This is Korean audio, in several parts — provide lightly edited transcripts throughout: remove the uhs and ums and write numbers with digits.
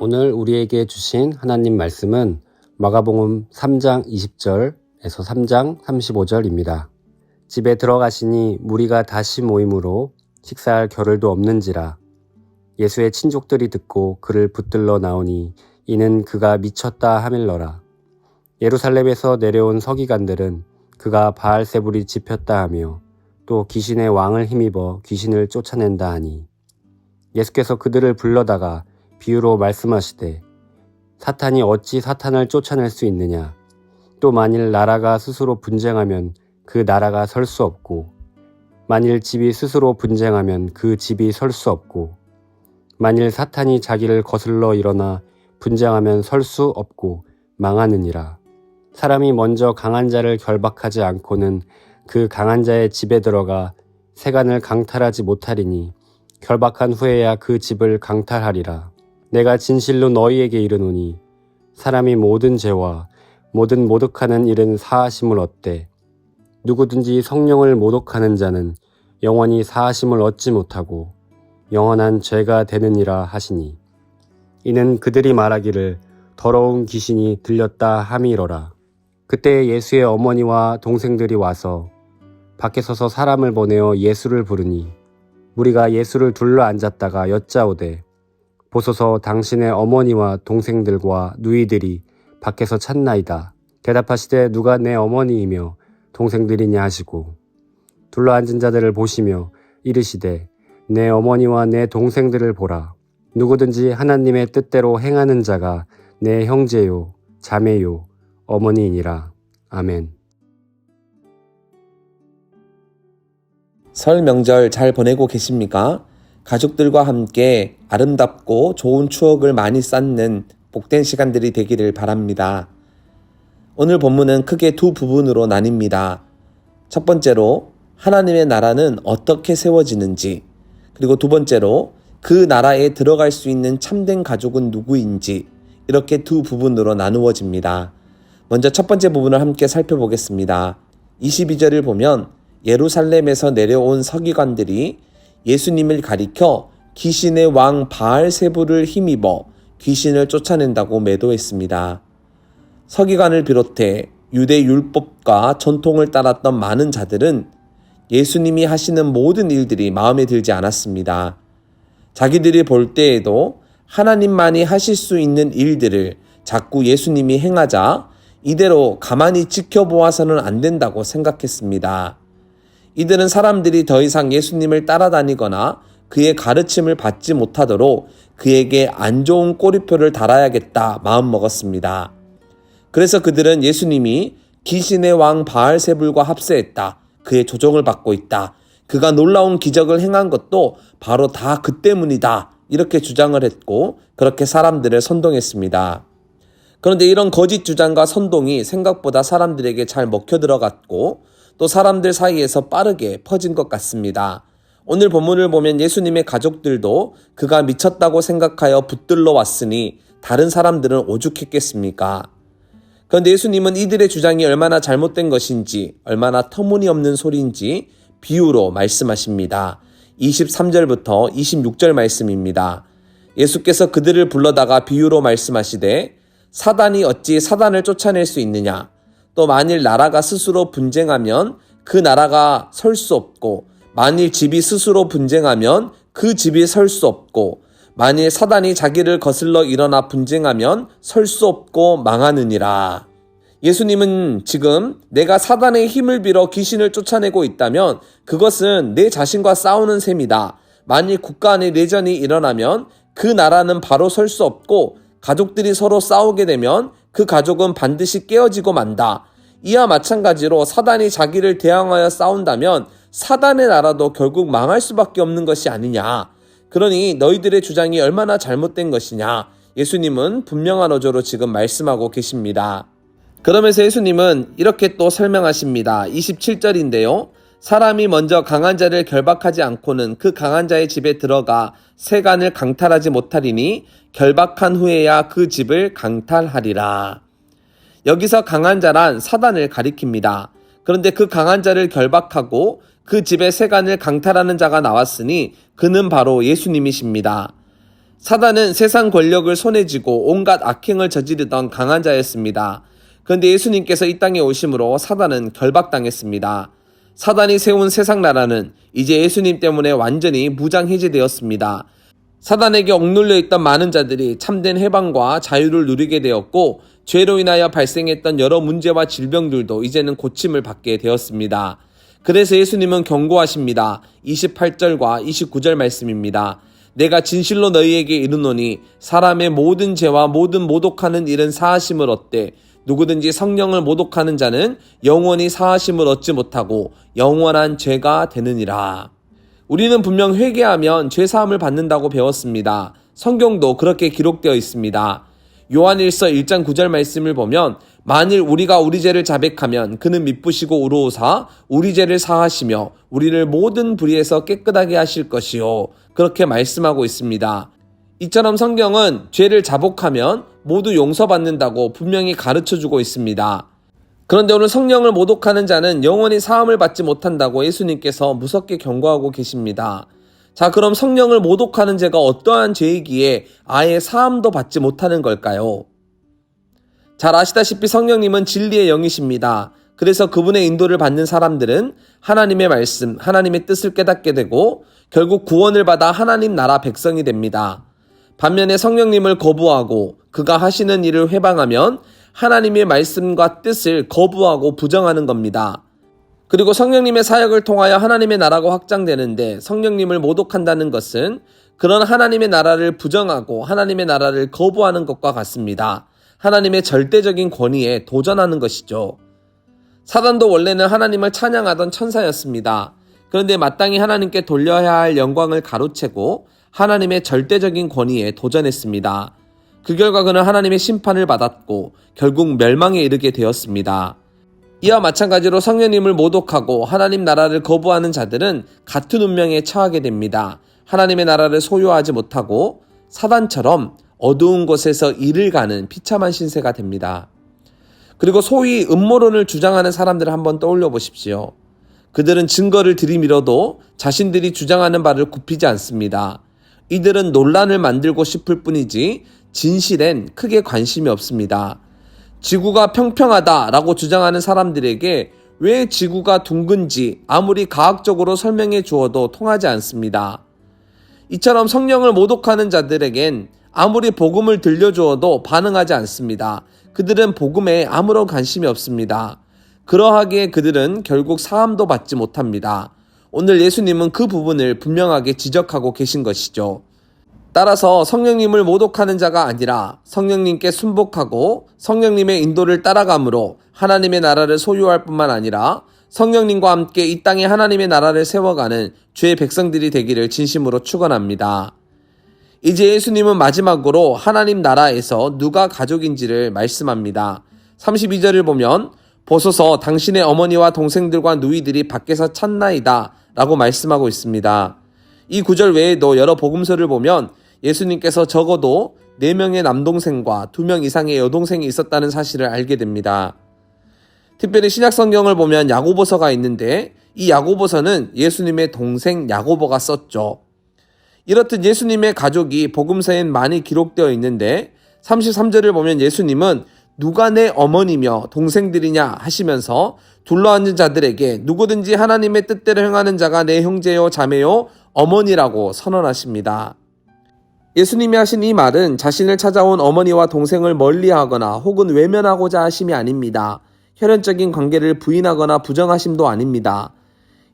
오늘 우리에게 주신 하나님 말씀은 마가복음 3장 20절에서 3장 35절입니다. 집에 들어가시니 무리가 다시 모임으로 식사할 겨를도 없는지라. 예수의 친족들이 듣고 그를 붙들러 나오니 이는 그가 미쳤다 하밀러라. 예루살렘에서 내려온 서기관들은 그가 바알세불이 집혔다 하며 또 귀신의 왕을 힘입어 귀신을 쫓아낸다 하니 예수께서 그들을 불러다가 비유로 말씀하시되 사탄이 어찌 사탄을 쫓아낼 수 있느냐. 또 만일 나라가 스스로 분쟁하면 그 나라가 설 수 없고 만일 집이 스스로 분쟁하면 그 집이 설 수 없고 만일 사탄이 자기를 거슬러 일어나 분쟁하면 설 수 없고 망하느니라. 사람이 먼저 강한 자를 결박하지 않고는 그 강한 자의 집에 들어가 세간을 강탈하지 못하리니 결박한 후에야 그 집을 강탈하리라. 내가 진실로 너희에게 이르노니 사람이 모든 죄와 모든 모독하는 일은 사하심을 얻되 누구든지 성령을 모독하는 자는 영원히 사하심을 얻지 못하고 영원한 죄가 되느니라 하시니 이는 그들이 말하기를 더러운 귀신이 들렸다 함이로라. 그때 예수의 어머니와 동생들이 와서 밖에 서서 사람을 보내어 예수를 부르니 무리가 예수를 둘러 앉았다가 여짜오되 보소서 당신의 어머니와 동생들과 누이들이 밖에서 찾나이다. 대답하시되 누가 내 어머니이며 동생들이냐 하시고 둘러 앉은 자들을 보시며 이르시되 내 어머니와 내 동생들을 보라. 누구든지 하나님의 뜻대로 행하는 자가 내 형제요 자매요 어머니이니라. 아멘. 설 명절 잘 보내고 계십니까? 가족들과 함께 아름답고 좋은 추억을 많이 쌓는 복된 시간들이 되기를 바랍니다. 오늘 본문은 크게 두 부분으로 나뉩니다. 첫 번째로 하나님의 나라는 어떻게 세워지는지, 그리고 두 번째로 그 나라에 들어갈 수 있는 참된 가족은 누구인지, 이렇게 두 부분으로 나누어집니다. 먼저 첫 번째 부분을 함께 살펴보겠습니다. 22절을 보면 예루살렘에서 내려온 서기관들이 예수님을 가리켜 귀신의 왕 바알세불을 힘입어 귀신을 쫓아낸다고 매도했습니다. 서기관을 비롯해 유대 율법과 전통을 따랐던 많은 자들은 예수님이 하시는 모든 일들이 마음에 들지 않았습니다. 자기들이 볼 때에도 하나님만이 하실 수 있는 일들을 자꾸 예수님이 행하자 이대로 가만히 지켜보아서는 안 된다고 생각했습니다. 이들은 사람들이 더 이상 예수님을 따라다니거나 그의 가르침을 받지 못하도록 그에게 안 좋은 꼬리표를 달아야겠다 마음먹었습니다. 그래서 그들은 예수님이 귀신의 왕 바알세불과 합세했다. 그의 조종을 받고 있다. 그가 놀라운 기적을 행한 것도 바로 다 그 때문이다. 이렇게 주장을 했고 그렇게 사람들을 선동했습니다. 그런데 이런 거짓 주장과 선동이 생각보다 사람들에게 잘 먹혀 들어갔고 또 사람들 사이에서 빠르게 퍼진 것 같습니다. 오늘 본문을 보면 예수님의 가족들도 그가 미쳤다고 생각하여 붙들러 왔으니 다른 사람들은 오죽했겠습니까? 그런데 예수님은 이들의 주장이 얼마나 잘못된 것인지, 얼마나 터무니없는 소리인지 비유로 말씀하십니다. 23절부터 26절 말씀입니다. 예수께서 그들을 불러다가 비유로 말씀하시되 사단이 어찌 사단을 쫓아낼 수 있느냐? 또 만일 나라가 스스로 분쟁하면 그 나라가 설 수 없고 만일 집이 스스로 분쟁하면 그 집이 설 수 없고 만일 사단이 자기를 거슬러 일어나 분쟁하면 설 수 없고 망하느니라. 예수님은 지금 내가 사단의 힘을 빌어 귀신을 쫓아내고 있다면 그것은 내 자신과 싸우는 셈이다. 만일 국가 안에 내전이 일어나면 그 나라는 바로 설 수 없고 가족들이 서로 싸우게 되면 그 가족은 반드시 깨어지고 만다. 이와 마찬가지로 사단이 자기를 대항하여 싸운다면 사단의 나라도 결국 망할 수밖에 없는 것이 아니냐. 그러니 너희들의 주장이 얼마나 잘못된 것이냐. 예수님은 분명한 어조로 지금 말씀하고 계십니다. 그러면서 예수님은 이렇게 또 설명하십니다. 27절인데요. 사람이 먼저 강한 자를 결박하지 않고는 그 강한 자의 집에 들어가 세간을 강탈하지 못하리니 결박한 후에야 그 집을 강탈하리라. 여기서 강한 자란 사단을 가리킵니다. 그런데 그 강한 자를 결박하고 그 집의 세간을 강탈하는 자가 나왔으니 그는 바로 예수님이십니다. 사단은 세상 권력을 손에 쥐고 온갖 악행을 저지르던 강한 자였습니다. 그런데 예수님께서 이 땅에 오심으로 사단은 결박당했습니다. 사단이 세운 세상 나라는 이제 예수님 때문에 완전히 무장해제되었습니다. 사단에게 억눌려 있던 많은 자들이 참된 해방과 자유를 누리게 되었고, 죄로 인하여 발생했던 여러 문제와 질병들도 이제는 고침을 받게 되었습니다. 그래서 예수님은 경고하십니다. 28절과 29절 말씀입니다. 내가 진실로 너희에게 이르노니 사람의 모든 죄와 모든 모독하는 일은 사하심을 얻되 누구든지 성령을 모독하는 자는 영원히 사하심을 얻지 못하고 영원한 죄가 되느니라. 우리는 분명 회개하면 죄사함을 받는다고 배웠습니다. 성경도 그렇게 기록되어 있습니다. 요한일서 1장 9절 말씀을 보면 만일 우리가 우리 죄를 자백하면 그는 미쁘시고 의로우사 우리 죄를 사하시며 우리를 모든 불의에서 깨끗하게 하실 것이요. 그렇게 말씀하고 있습니다. 이처럼 성경은 죄를 자복하면 모두 용서받는다고 분명히 가르쳐주고 있습니다. 그런데 오늘 성령을 모독하는 자는 영원히 사함을 받지 못한다고 예수님께서 무섭게 경고하고 계십니다. 자, 그럼 성령을 모독하는 죄가 어떠한 죄이기에 아예 사함도 받지 못하는 걸까요? 잘 아시다시피 성령님은 진리의 영이십니다. 그래서 그분의 인도를 받는 사람들은 하나님의 말씀, 하나님의 뜻을 깨닫게 되고 결국 구원을 받아 하나님 나라 백성이 됩니다. 반면에 성령님을 거부하고 그가 하시는 일을 회방하면 하나님의 말씀과 뜻을 거부하고 부정하는 겁니다. 그리고 성령님의 사역을 통하여 하나님의 나라가 확장되는데 성령님을 모독한다는 것은 그런 하나님의 나라를 부정하고 하나님의 나라를 거부하는 것과 같습니다. 하나님의 절대적인 권위에 도전하는 것이죠. 사단도 원래는 하나님을 찬양하던 천사였습니다. 그런데 마땅히 하나님께 돌려야 할 영광을 가로채고 하나님의 절대적인 권위에 도전했습니다. 그 결과 그는 하나님의 심판을 받았고 결국 멸망에 이르게 되었습니다. 이와 마찬가지로 성령님을 모독하고 하나님 나라를 거부하는 자들은 같은 운명에 처하게 됩니다. 하나님의 나라를 소유하지 못하고 사단처럼 어두운 곳에서 일을 가는 비참한 신세가 됩니다. 그리고 소위 음모론을 주장하는 사람들을 한번 떠올려 보십시오. 그들은 증거를 들이밀어도 자신들이 주장하는 바를 굽히지 않습니다. 이들은 논란을 만들고 싶을 뿐이지 진실엔 크게 관심이 없습니다. 지구가 평평하다라고 주장하는 사람들에게 왜 지구가 둥근지 아무리 과학적으로 설명해 주어도 통하지 않습니다. 이처럼 성령을 모독하는 자들에겐 아무리 복음을 들려주어도 반응하지 않습니다. 그들은 복음에 아무런 관심이 없습니다. 그러하기에 그들은 결국 사함도 받지 못합니다. 오늘 예수님은 그 부분을 분명하게 지적하고 계신 것이죠. 따라서 성령님을 모독하는 자가 아니라 성령님께 순복하고 성령님의 인도를 따라감으로 하나님의 나라를 소유할 뿐만 아니라 성령님과 함께 이 땅에 하나님의 나라를 세워가는 주의 백성들이 되기를 진심으로 축원합니다. 이제 예수님은 마지막으로 하나님 나라에서 누가 가족인지를 말씀합니다. 32절을 보면 보소서 당신의 어머니와 동생들과 누이들이 밖에서 찾나이다 라고 말씀하고 있습니다. 이 구절 외에도 여러 복음서를 보면 예수님께서 적어도 4명의 남동생과 2명 이상의 여동생이 있었다는 사실을 알게 됩니다. 특별히 신약성경을 보면 야고보서가 있는데 이 야고보서는 예수님의 동생 야고보가 썼죠. 이렇듯 예수님의 가족이 복음서엔 많이 기록되어 있는데 33절을 보면 예수님은 누가 내 어머니며 동생들이냐 하시면서 둘러앉은 자들에게 누구든지 하나님의 뜻대로 행하는 자가 내 형제요 자매요 어머니라고 선언하십니다. 예수님이 하신 이 말은 자신을 찾아온 어머니와 동생을 멀리하거나 혹은 외면하고자 하심이 아닙니다. 혈연적인 관계를 부인하거나 부정하심도 아닙니다.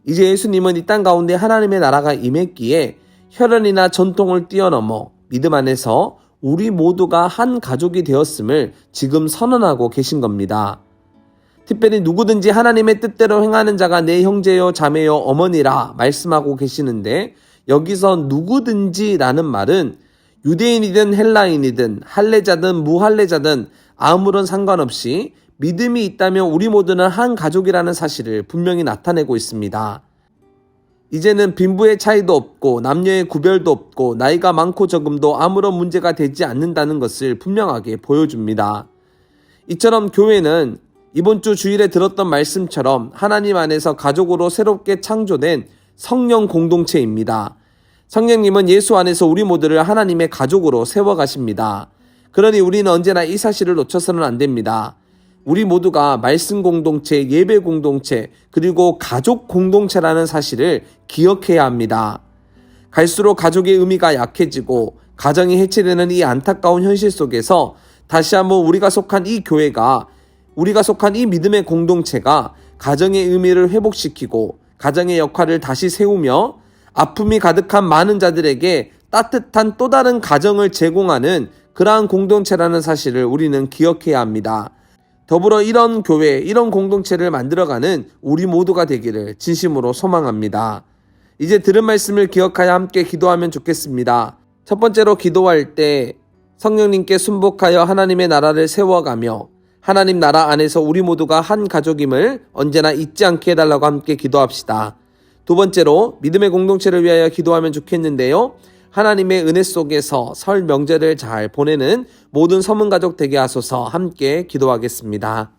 이제 예수님은 이 땅 가운데 하나님의 나라가 임했기에 혈연이나 전통을 뛰어넘어 믿음 안에서 우리 모두가 한 가족이 되었음을 지금 선언하고 계신 겁니다. 특별히 누구든지 하나님의 뜻대로 행하는 자가 내 형제요 자매요 어머니라 말씀하고 계시는데 여기서 누구든지라는 말은 유대인이든 헬라인이든 할례자든 무할례자든 아무런 상관없이 믿음이 있다면 우리 모두는 한 가족이라는 사실을 분명히 나타내고 있습니다. 이제는 빈부의 차이도 없고 남녀의 구별도 없고 나이가 많고 적음도 아무런 문제가 되지 않는다는 것을 분명하게 보여줍니다. 이처럼 교회는 이번 주 주일에 들었던 말씀처럼 하나님 안에서 가족으로 새롭게 창조된 성령 공동체입니다. 성령님은 예수 안에서 우리 모두를 하나님의 가족으로 세워가십니다. 그러니 우리는 언제나 이 사실을 놓쳐서는 안 됩니다. 우리 모두가 말씀 공동체, 예배 공동체, 그리고 가족 공동체라는 사실을 기억해야 합니다. 갈수록 가족의 의미가 약해지고 가정이 해체되는 이 안타까운 현실 속에서 다시 한번 우리가 속한 이 교회가, 우리가 속한 이 믿음의 공동체가 가정의 의미를 회복시키고 가정의 역할을 다시 세우며 아픔이 가득한 많은 자들에게 따뜻한 또 다른 가정을 제공하는 그러한 공동체라는 사실을 우리는 기억해야 합니다. 더불어 이런 교회, 이런 공동체를 만들어가는 우리 모두가 되기를 진심으로 소망합니다. 이제 들은 말씀을 기억하여 함께 기도하면 좋겠습니다. 첫 번째로 기도할 때 성령님께 순복하여 하나님의 나라를 세워가며 하나님 나라 안에서 우리 모두가 한 가족임을 언제나 잊지 않게 해달라고 함께 기도합시다. 두 번째로 믿음의 공동체를 위하여 기도하면 좋겠는데요. 하나님의 은혜 속에서 설 명절을 잘 보내는 모든 서문가족 되게 하소서 함께 기도하겠습니다.